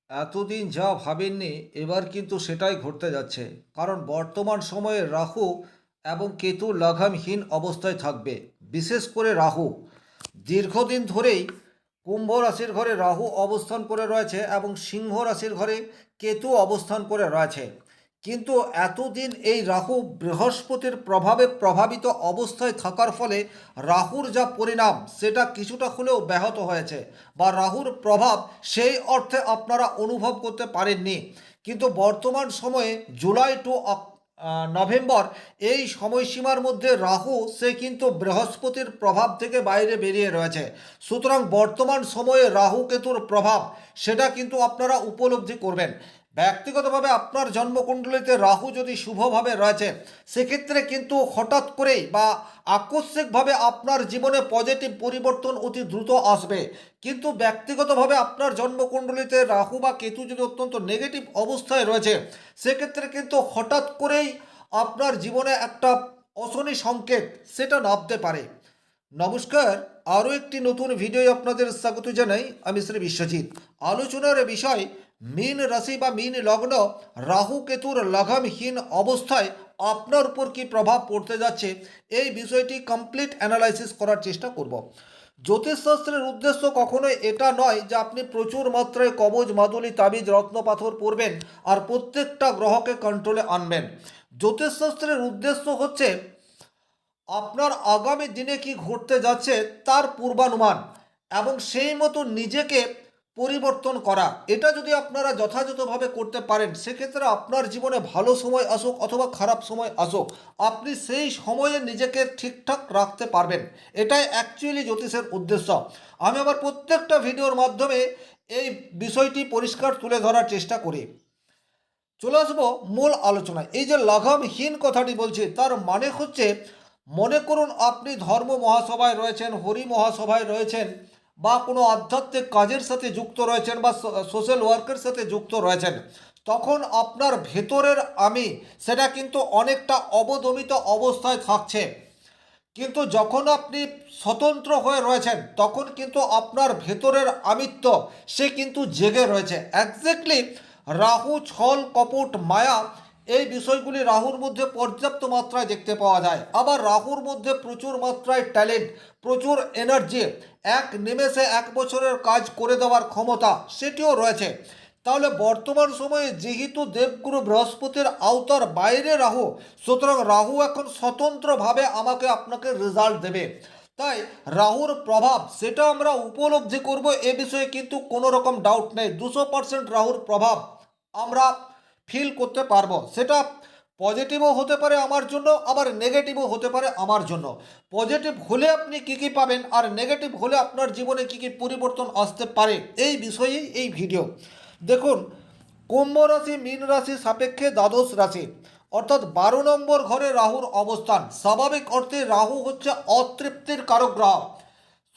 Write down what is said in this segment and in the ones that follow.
এতদিন যা ভাবেননি এবার কিন্তু সেটাই ঘটতে যাচ্ছে। কারণ বর্তমান সময়ে রাহু এবং কেতু লাগামহীন অবস্থায় থাকবে। বিশেষ করে রাহু দীর্ঘদিন ধরেই কুম্ভ রাশির ঘরে রাহু অবস্থান করে রয়েছে এবং সিংহ রাশির ঘরে কেতু অবস্থান করে রয়েছে। কিন্তু এতদিন এই রাহু বৃহস্পতির প্রভাবে প্রভাবিত অবস্থায় থাকার ফলে রাহুর যা পরিণাম সেটা কিছুটা হলেও ব্যাহত হয়েছে, বা রাহুর প্রভাব সেই অর্থে আপনারা অনুভব করতে পারেননি। কিন্তু বর্তমান সময়ে জুলাই টু নভেম্বর এই সময়সীমার মধ্যে রাহু সে কিন্তু বৃহস্পতির প্রভাব থেকে বাইরে বেরিয়ে রয়েছে। সুতরাং বর্তমান সময়ে রাহু কেতুর প্রভাব সেটা কিন্তু আপনারা উপলব্ধি করবেন। ব্যক্তিগতভাবে আপনার জন্মকুণ্ডলিতে রাহু যদি শুভভাবে রয়েছে, সেক্ষেত্রে কিন্তু হঠাৎ করেই বা আকস্মিকভাবে আপনার জীবনে পজিটিভ পরিবর্তন অতি দ্রুত আসবে। কিন্তু ব্যক্তিগতভাবে আপনার জন্মকুণ্ডলিতে রাহু বা কেতু যদি অত্যন্ত নেগেটিভ অবস্থায় রয়েছে, সেক্ষেত্রে কিন্তু হঠাৎ করেই আপনার জীবনে একটা অশনি সংকেত সেটা নামতে পারে। নমস্কার, আরও একটি নতুন ভিডিও আপনাদের স্বাগত জানাই। আমি শ্রী বিশ্বজিৎ। আলোচনার বিষয় মীন রাশি বা মীন লগ্ন রাহু কেতুর লাগামহীন অবস্থায় আপনার উপর কি প্রভাব পড়তে যাচ্ছে, এই বিষয়টি কমপ্লিট অ্যানালাইসিস করার চেষ্টা করব। জ্যোতিষশাস্ত্রের উদ্দেশ্য কখনোই এটা নয় যে আপনি প্রচুর মাত্রায় কবজ মাদুলি তাবিজ রত্নপাথর পরবেন আর প্রত্যেকটা গ্রহকে কন্ট্রোলে আনবেন। জ্যোতিষশাস্ত্রের উদ্দেশ্য হচ্ছে আপনার আগামী দিনে কি ঘটতে যাচ্ছে তার পূর্বানুমান এবং সেই মতো নিজেকে পরিবর্তন করা। এটা যদি আপনারা যথাযথভাবে করতে পারেন, সেক্ষেত্রে আপনার জীবনে ভালো সময় আসুক অথবা খারাপ সময় আসুক, আপনি সেই সময়ে নিজেকে ঠিকঠাক রাখতে পারবেন। এটাই অ্যাকচুয়ালি জ্যোতিষের উদ্দেশ্য। আমি আমার প্রত্যেকটা ভিডিওর মাধ্যমে এই বিষয়টি পরিষ্কার তুলে ধরার চেষ্টা করি। চলে আসবো মূল আলোচনায়। এই যে লাগামহীন কথাটি বলছি তার মানে হচ্ছে, মনে করুন আপনি ধর্ম মহাসভায় রয়েছেন, হরি মহাসভায় রয়েছেন, বা কোনো আধ্যাত্মিক কাজের সাথে যুক্ত রয়েছেন, বা সোশ্যাল ওয়ার্কের সাথে যুক্ত রয়েছেন, তখন আপনার ভেতরের আমি সেটা কিন্তু অনেকটা অবদমিত অবস্থায় থাকছে। কিন্তু যখন আপনি স্বতন্ত্র হয়ে রয়েছেন, তখন কিন্তু আপনার ভেতরের আমিত্ব সে কিন্তু জেগে রয়েছে। এক্স্যাক্টলি রাহু ছল কপট মায়া এই বিষয়গুলি রাহুর মধ্যে পর্যাপ্ত মাত্রায় দেখতে পাওয়া যায়। আবার রাহুর মধ্যে প্রচুর মাত্রায় ট্যালেন্ট, প্রচুর এনার্জি, এক নিমেষে 1 বছরের কাজ করে দেওয়ার ক্ষমতা সেটিও রয়েছে। তাহলে বর্তমান সময়ে যেহেতু দেবগুরু বৃহস্পতির আওতার বাইরে রাহু, সুতরাং রাহু এখন স্বতন্ত্রভাবে আমাকে আপনাকে রেজাল্ট দেবে। তাই রাহুর প্রভাব সেটা আমরা উপলব্ধি করব, এ বিষয়ে কিন্তু কোনো রকম ডাউট নেই। 200% রাহুর প্রভাব আমরা ফিল করতে পারবো। সেটা পজিটিভও হতে পারে আমার জন্য, আবার নেগেটিভও হতে পারে আমার জন্য। পজিটিভ হলে আপনি কী কী পাবেন আর নেগেটিভ হলে আপনার জীবনে কী কী পরিবর্তন আসতে পারে, এই বিষয়েই এই ভিডিও। দেখুন, কুম্ভ রাশি মীন রাশি সাপেক্ষে দ্বাদশ রাশি, অর্থাৎ 12 নম্বর ঘরে রাহুর অবস্থান। স্বাভাবিক অর্থে রাহু হচ্ছে অতৃপ্তির কারক গ্রহ।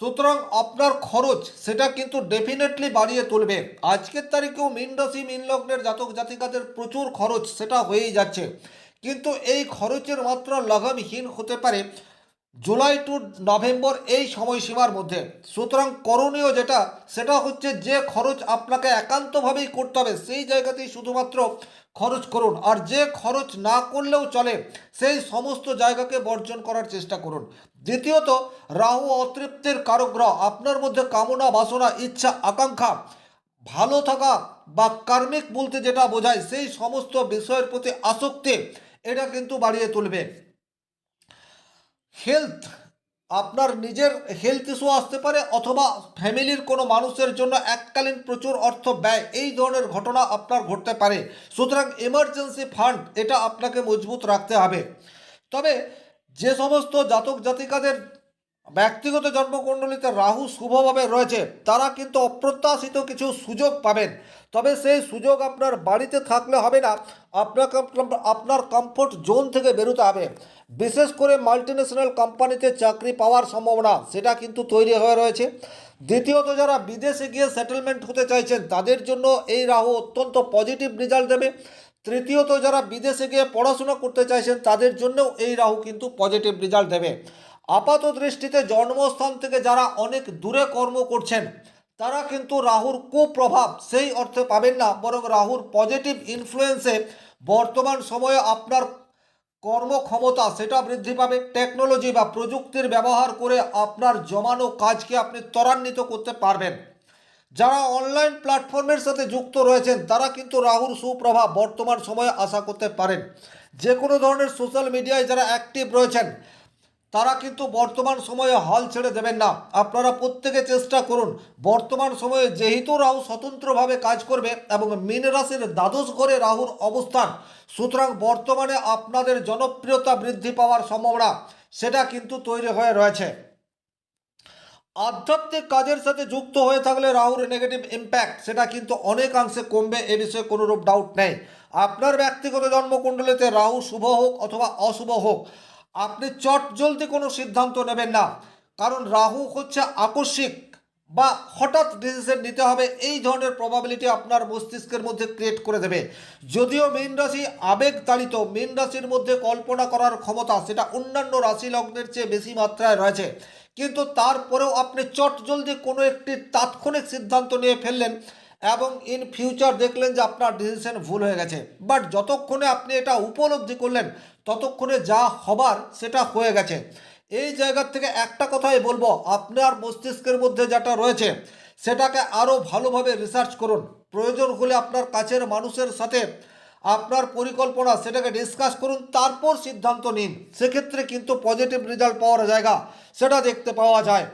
সুতরাং আপনার খরচ সেটা কিন্তু ডেফিনেটলি বাড়িয়ে তুলবে। আজকের তারিখেও মীন রাশি মীন লগ্নের জাতক জাতিকাদের প্রচুর খরচ সেটা হয়েই যাচ্ছে। কিন্তু এই খরচের মাত্রা লাগামহীন হতে পারে জুলাই টু নভেম্বর এই সময়সীমার মধ্যে। সুতরাং করণীয় যেটা সেটা হচ্ছে, যে খরচ আপনাকে একান্তভাবেই করতে হবে সেই জায়গাতেই শুধুমাত্র খরচ করুন, আর যে খরচ না করলেও চলে সেই সমস্ত জায়গাকে বর্জন করার চেষ্টা করুন। দ্বিতীয়ত, রাহু অতৃপ্তির কারক গ্রহ। আপনার মধ্যে কামনা বাসনা ইচ্ছা আকাঙ্ক্ষা, ভালো থাকা বা কার্মিক বলতে যেটা বোঝায় সেই সমস্ত বিষয়ের প্রতি আসক্তি এটা কিন্তু বাড়িয়ে তুলবে। হেলথ, আপনার নিজের হেলথ ইস্যু আসতে পারে, অথবা ফ্যামিলির কোনো মানুষের জন্য এককালীন প্রচুর অর্থ ব্যয়, এই ধরনের ঘটনা আপনার ঘটতে পারে। সুতরাং এমার্জেন্সি ফান্ড এটা আপনাকে মজবুত রাখতে হবে। তবে যে সমস্ত জাতক জাতিকাদের ব্যক্তিগত জন্মকুণ্ডলিতে রাহু শুভভাবে রয়েছে, তারা কিন্তু অপ্রত্যাশিত কিছু সুযোগ পাবেন। তবে সেই সুযোগ আপনার বাড়িতে থাকলে হবে না, আপনাকে আপনার কমফোর্ট জোন থেকে বেরোতে হবে। বিশেষ করে মাল্টিন্যাশনাল কোম্পানিতে চাকরি পাওয়ার সম্ভাবনা সেটা কিন্তু তৈরি হয়ে রয়েছে। দ্বিতীয়ত, যারা বিদেশে গিয়ে সেটেলমেন্ট হতে চাইছেন তাদের জন্য এই রাহু অত্যন্ত পজিটিভ রেজাল্ট দেবে। তৃতীয়ত, যারা বিদেশে গিয়ে পড়াশোনা করতে চাইছেন তাদের জন্যও এই রাহু কিন্তু পজিটিভ রেজাল্ট দেবে। আপাত দৃষ্টিতে জন্মস্থান থেকে যারা অনেক দূরে কর্ম করছেন তারা কিন্তু রাহুর কুপ্রভাব সেই অর্থে পাবেন না, বরং রাহুর পজিটিভ ইনফ্লুয়েন্সে বর্তমান সময়ে আপনার কর্মক্ষমতা সেটা বৃদ্ধি পাবে। টেকনোলজি বা প্রযুক্তির ব্যবহার করে আপনার জমানো কাজকে আপনি ত্বরান্বিত করতে পারবেন। যারা অনলাইন প্ল্যাটফর্মের সাথে যুক্ত রয়েছেন তারা কিন্তু রাহুর সুপ্রভাব বর্তমান সময়ে আশা করতে পারেন। যে কোনো ধরনের সোশ্যাল মিডিয়ায় যারা অ্যাক্টিভ রয়েছেন তারা কিন্তু বর্তমান সময়ে হাল ছেড়ে দেবেন না। আপনারা প্রত্যেকে চেষ্টা করুন, বর্তমান সময়ে যেহেতু রাহু স্বতন্ত্রভাবে কাজ করবে এবং মীন রাশির দ্বাদশ ঘরে রাহুর অবস্থান, সুতরাং বর্তমানে আপনাদের জনপ্রিয়তা বৃদ্ধি পাওয়ার সম্ভাবনা সেটা কিন্তু তৈরি হয়ে রয়েছে। আধ্যাত্মিক কাজের সাথে যুক্ত হয়ে থাকলে রাহুর নেগেটিভ ইম্প্যাক্ট সেটা কিন্তু অনেকাংশে কমবে, এ বিষয়ে কোনোরূপ ডাউট নেই। আপনার ব্যক্তিগত জন্মকুণ্ডলিতে রাহু শুভ হোক অথবা অশুভ হোক, আপনি চট জলদি কোনো সিদ্ধান্ত নেবেন না, কারণ রাহু হচ্ছে আকস্মিক বা হঠাৎ ডিসিশন নিতে হবে এই ধরনের প্রবাবিলিটি আপনার মস্তিষ্কের মধ্যে ক্রিয়েট করে দেবে। যদিও মীন রাশি আবেগ তাড়িত, মীন রাশির মধ্যে কল্পনা করার ক্ষমতা সেটা অন্যান্য রাশি লগ্নের চেয়ে বেশি মাত্রায় রয়েছে, কিন্তু তারপরেও আপনি চট জলদি কোনো একটি তাৎক্ষণিক সিদ্ধান্ত নিয়ে ফেললেন এবং ইন ফিউচার দেখলেন যে আপনার ডিসিশন ভুল হয়ে গেছে। বাট যতক্ষণে আপনি এটা উপলব্ধি করলেন ততক্ষণে যা হবার সেটা হয়ে গেছে। এই জায়গার থেকে একটা কথাই বলবো, আপনার মস্তিষ্কের মধ্যে যেটা রয়েছে সেটাকে আরও ভালোভাবে রিসার্চ করুন। প্রয়োজন হলে আপনার কাছের মানুষের সাথে আপনার পরিকল্পনা সেটাকে ডিসকাস করুন, তারপর সিদ্ধান্ত নিন। সেক্ষেত্রে কিন্তু পজিটিভ রেজাল্ট পাওয়ার জায়গা সেটা দেখতে পাওয়া যায়।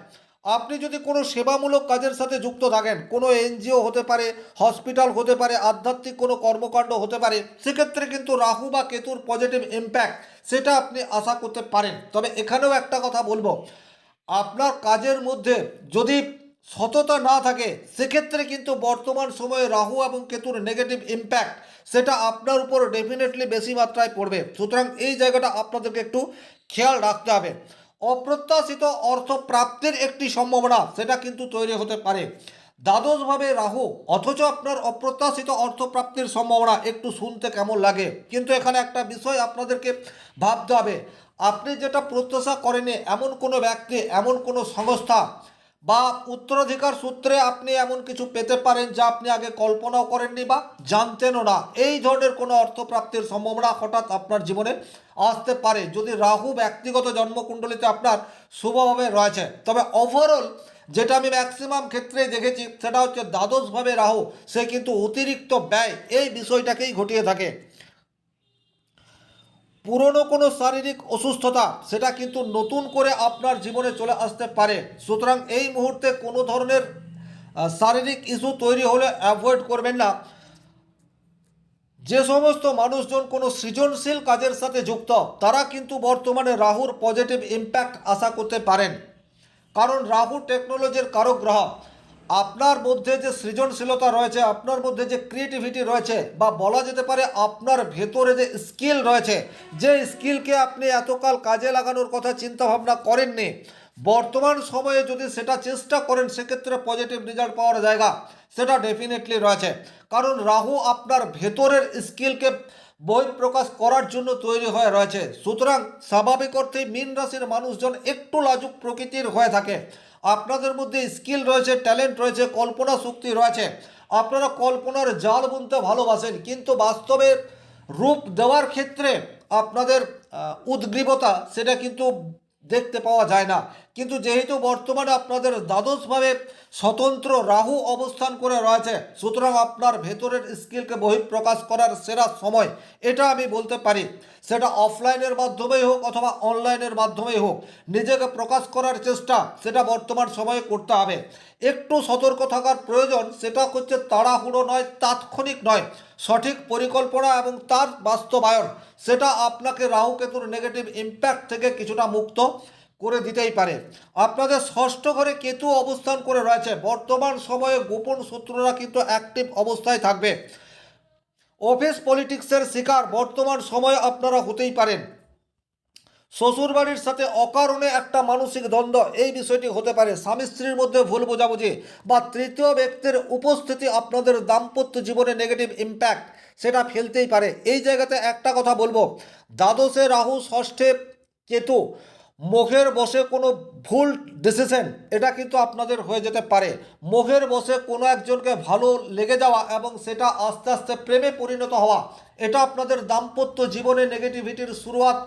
আপনি যদি কোনো সেবামূলক কাজের সাথে যুক্ত থাকেন, কোনো এনজিও হতে পারে, হসপিটাল হতে পারে, আধ্যাত্মিক কোনো কর্মকাণ্ড হতে পারে, সেক্ষেত্রে কিন্তু রাহু বা কেতুর পজিটিভ ইম্প্যাক্ট সেটা আপনি আশা করতে পারেন। তবে এখানেও একটা কথা বলবো, আপনার কাজের মধ্যে যদি সততা না থাকে সেক্ষেত্রে কিন্তু বর্তমান সময়ে রাহু এবং কেতুর নেগেটিভ ইম্প্যাক্ট সেটা আপনার উপর ডেফিনেটলি বেশি মাত্রায় পড়বে। সুতরাং এই জায়গাটা আপনাদেরকে একটু খেয়াল রাখতে হবে। অপ্রত্যাশিত অর্থ প্রাপ্তির একটি সম্ভাবনা সেটা কিন্তু তৈরি হতে পারে দ্বাদশভাবে রাহু, অথচ আপনার অপ্রত্যাশিত অর্থপ্রাপ্তির সম্ভাবনা একটু শুনতে কেমন লাগে, কিন্তু এখানে একটা বিষয় আপনাদেরকে ভাবতে হবে। আপনি যেটা প্রত্যাশা করেনি এমন কোনো ব্যক্তি, এমন কোনো সংস্থা বা উত্তরাধিকার সূত্রে আপনি এমন কিছু পেতে পারেন যা আপনি আগে কল্পনাও করেননি বা জানতেনও না। এই ধরনের কোনো অর্থপ্রাপ্তির সম্ভাবনা হঠাৎ আপনার জীবনে আসতে পারে যদি রাহু ব্যক্তিগত জন্মকুণ্ডলিতে আপনার শুভভাবে রয়েছে। তবে ওভারঅল যেটা আমি ম্যাক্সিমাম ক্ষেত্রে দেখেছি সেটা হচ্ছে দ্বাদশভাবে রাহু সে কিন্তু অতিরিক্ত ব্যয় এই বিষয়টাকেই ঘটিয়ে থাকে। পুরনো কোনো শারীরিক অসুস্থতা সেটা কিন্তু নতুন করে আপনার জীবনে চলে আসতে পারে। সুতরাং এই মুহূর্তে কোনো ধরনের শারীরিক ইস্যু তৈরি হলে অ্যাভয়েড করবেন না। যে সমস্ত মানুষজন কোনো সৃজনশীল কাজের সাথে যুক্ত তারা কিন্তু বর্তমানে রাহুর পজিটিভ ইম্প্যাক্ট আশা করতে পারেন, কারণ রাহু টেকনোলজির কারক গ্রহ। আপনার মধ্যে যে সৃজনশীলতা রয়েছে, আপনার মধ্যে যে ক্রিয়েটিভিটি রয়েছে, বা বলা যেতে পারে আপনার ভেতরে যে স্কিল রয়েছে, যে স্কিলকে আপনি এতকাল কাজে লাগানোর কথা চিন্তা ভাবনা করেননি, বর্তমান সময়ে যদি সেটা চেষ্টা করেন সেক্ষেত্রে পজিটিভ রেজাল্ট পাওয়ার জায়গা সেটা ডেফিনেটলি রয়েছে। কারণ রাহু আপনার ভেতরের স্কিলকে বহিঃপ্রকাশ করার জন্য তৈরি হয়ে রয়েছে। সুতরাং স্বাভাবিক অর্থেই মীন রাশির মানুষজন একটু লাজুক প্রকৃতির হয়ে থাকে। আপনাদের মধ্যে স্কিল রয়েছে, ট্যালেন্ট রয়েছে, কল্পনা শক্তি রয়েছে, আপনারা কল্পনার জাল বুনতে ভালোবাসেন, কিন্তু বাস্তবে রূপ দেওয়ার ক্ষেত্রে আপনাদের উদ্গ্রীবতা সেটা কিন্তু দেখতে পাওয়া যায় না। কিন্তু যেহেতু বর্তমানে আপনাদের দ্বাদশভাবে স্বতন্ত্র রাহু অবস্থান করে রয়েছে, সুতরাং আপনার ভেতরের স্কিলকে বহিঃপ্রকাশ করার সেরা সময় এটা আমি বলতে পারি। সেটা অফলাইনের মাধ্যমেই হোক অথবা অনলাইনের মাধ্যমেই হোক, নিজেকে প্রকাশ করার চেষ্টা সেটা বর্তমান সময়ে করতে হবে। একটু সতর্ক থাকার প্রয়োজন, সেটা হচ্ছে তাড়াহুড়ো নয়, তাৎক্ষণিক নয়, সঠিক পরিকল্পনা এবং তার বাস্তবায়ন সেটা আপনাকে রাহু কেতুর নেগেটিভ ইম্প্যাক্ট থেকে কিছুটা মুক্ত করে দিতেই পারে। আপনাদের ষষ্ঠ ঘরে কেতু অবস্থান করে রয়েছে, বর্তমান সময়ে গোপন শত্রুরা কিন্তু অ্যাক্টিভ অবস্থায় থাকবে। অফিস পলিটিক্সের শিকার বর্তমান সময়ে আপনারা হতেই পারেন। শ্বশুরবাড়ির সাথে অকারণে একটা মানসিক দ্বন্দ্ব এই বিষয়টি হতে পারে। স্বামী স্ত্রীর মধ্যে ভুল বোঝাবুঝি বা তৃতীয় ব্যক্তির উপস্থিতি আপনাদের দাম্পত্য জীবনে নেগেটিভ ইম্প্যাক্ট সেটা ফেলতেই পারে। এই জায়গাতে একটা কথা বলবো, দ্বাদশে রাহু, ষষ্ঠে কেতু, মুখের বসে কোনো ভুল ডিসিশন এটা কিন্তু আপনাদের হয়ে যেতে পারে। মুখের বসে কোনো একজনকে ভালো লেগে যাওয়া এবং সেটা আস্তে আস্তে প্রেমে পরিণত হওয়া, এটা আপনাদের দাম্পত্য জীবনে নেগেটিভিটির শুরুয়াত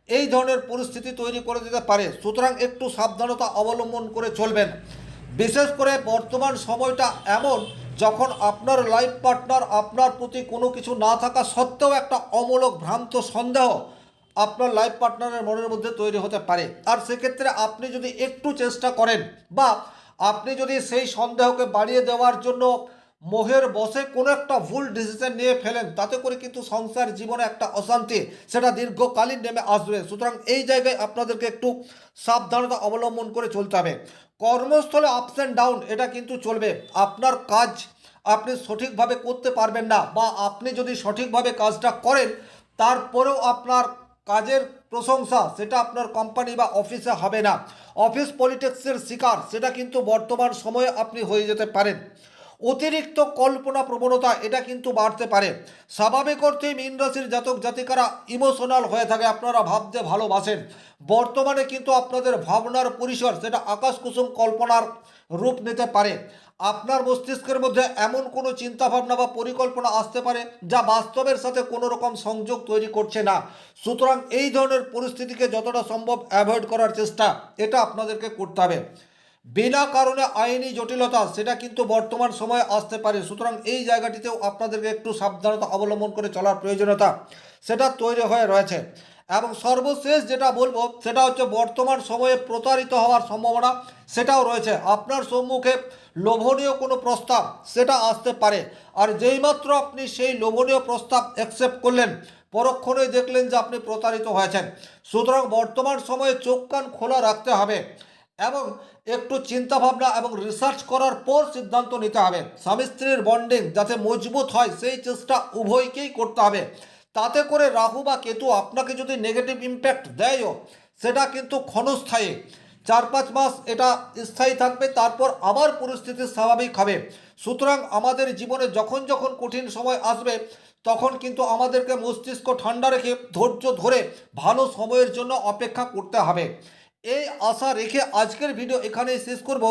এই ধরনের পরিস্থিতি তৈরি করে দিতে পারে। সুতরাং একটু সাবধানতা অবলম্বন করে চলবেন। বিশেষ করে বর্তমান সময়টা এমন যখন আপনার লাইফ পার্টনার আপনার প্রতি কোনো কিছু না থাকা সত্ত্বেও একটা অমূলক ভ্রান্ত সন্দেহ আপনার লাইফ পার্টনারের মনের মধ্যে তৈরি হতে পারে। আর সেক্ষেত্রে আপনি যদি একটু চেষ্টা করেন বা আপনি যদি সেই সন্দেহকে বাড়িয়ে দেওয়ার জন্য মোহের বশে কোনো একটা ভুল ডিসিশন নিয়ে ফেলেন, তাতে করে কিন্তু সংসার জীবনে একটা অশান্তি সেটা দীর্ঘকালীন নেমে আসবে। সুতরাং এই জায়গায় আপনাদেরকে একটু সাবধানতা অবলম্বন করে চলতে হবে। কর্মস্থলে আপস অ্যান্ড ডাউন এটা কিন্তু চলবে। আপনার কাজ আপনি সঠিকভাবে করতে পারবেন না, বা আপনি যদি সঠিকভাবে কাজটা করেন তারপরেও আপনার কাজের প্রশংসা সেটা আপনার কোম্পানি বা অফিসে হবে না। অফিস পলিটিক্সের শিকার সেটা কিন্তু বর্তমান সময়ে আপনি হয়ে যেতে পারেন। অতিরিক্ত কল্পনা প্রবণতা এটা কিন্তু বাড়তে পারে। স্বাভাবিক অর্থেই মীন রাশির জাতক জাতিকারা ইমোশনাল হয়ে থাকে, আপনারা ভাবতে ভালোবাসেন। বর্তমানে কিন্তু আপনাদের ভাবনার পরিসর সেটা আকাশকুসুম কল্পনার রূপ নিতে পারে। আপনার মস্তিষ্কের মধ্যে এমন কোনো চিন্তাভাবনা বা পরিকল্পনা আসতে পারে যা বাস্তবের সাথে কোনো রকম সংযোগ তৈরি করছে না। সুতরাং এই ধরনের পরিস্থিতিকে যতটা সম্ভব অ্যাভয়েড করার চেষ্টা এটা আপনাদেরকে করতে হবে। বিনা কারণে আইনি জটিলতা সেটা কিন্তু বর্তমান সময়ে আসতে পারে। সুতরাং এই জায়গাটিতেও আপনাদেরকে একটু সাবধানতা অবলম্বন করে চলার প্রয়োজনীয়তা সেটা তৈরি হয়ে রয়েছে। এবং সর্বশেষ যেটা বলবো সেটা হচ্ছে বর্তমান সময়ে প্রতারিত হওয়ার সম্ভাবনা সেটাও রয়েছে। আপনার সম্মুখে লোভনীয় কোনো প্রস্তাব সেটা আসতে পারে, আর যেইমাত্র আপনি সেই লোভনীয় প্রস্তাব অ্যাকসেপ্ট করলেন পরক্ষণেই দেখলেন যে আপনি প্রতারিত হয়েছেন। সুতরাং বর্তমান সময়ে চোখ কান খোলা রাখতে হবে এবং একটু চিন্তাভাবনা এবং রিসার্চ করার পর সিদ্ধান্ত নিতে হবে। স্বামী স্ত্রীর বন্ডিং যাতে মজবুত হয় সেই চেষ্টা উভয়কেই করতে হবে। তাতে করে রাহু বা কেতু আপনাকে যদি নেগেটিভ ইম্প্যাক্ট দেয়ও সেটা কিন্তু ক্ষণস্থায়ী, 4-5 মাস এটা স্থায়ী থাকবে, তারপর আবার পরিস্থিতি স্বাভাবিক হবে। সুতরাং আমাদের জীবনে যখন যখন কঠিন সময় আসবে তখন কিন্তু আমাদেরকে মস্তিষ্ক ঠান্ডা রেখে ধৈর্য ধরে ভালো সময়ের জন্য অপেক্ষা করতে হবে। এই আশা রেখে আজকের ভিডিও এখানেই শেষ করব।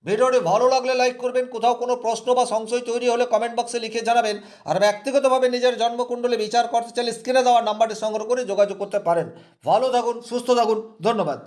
ভিডিওটি ভালো লাগলে লাইক করবেন, কোথাও কোনো প্রশ্ন বা সংশয় তৈরি হলে কমেন্ট বক্সে লিখে জানাবেন। আর ব্যক্তিগতভাবে নিজের জন্মকুণ্ডলী বিচার করতে চাইলে স্ক্রিনে দেওয়া নাম্বারটি সংগ্রহ করে যোগাযোগ করতে পারেন। ভালো থাকুন, সুস্থ থাকুন, ধন্যবাদ।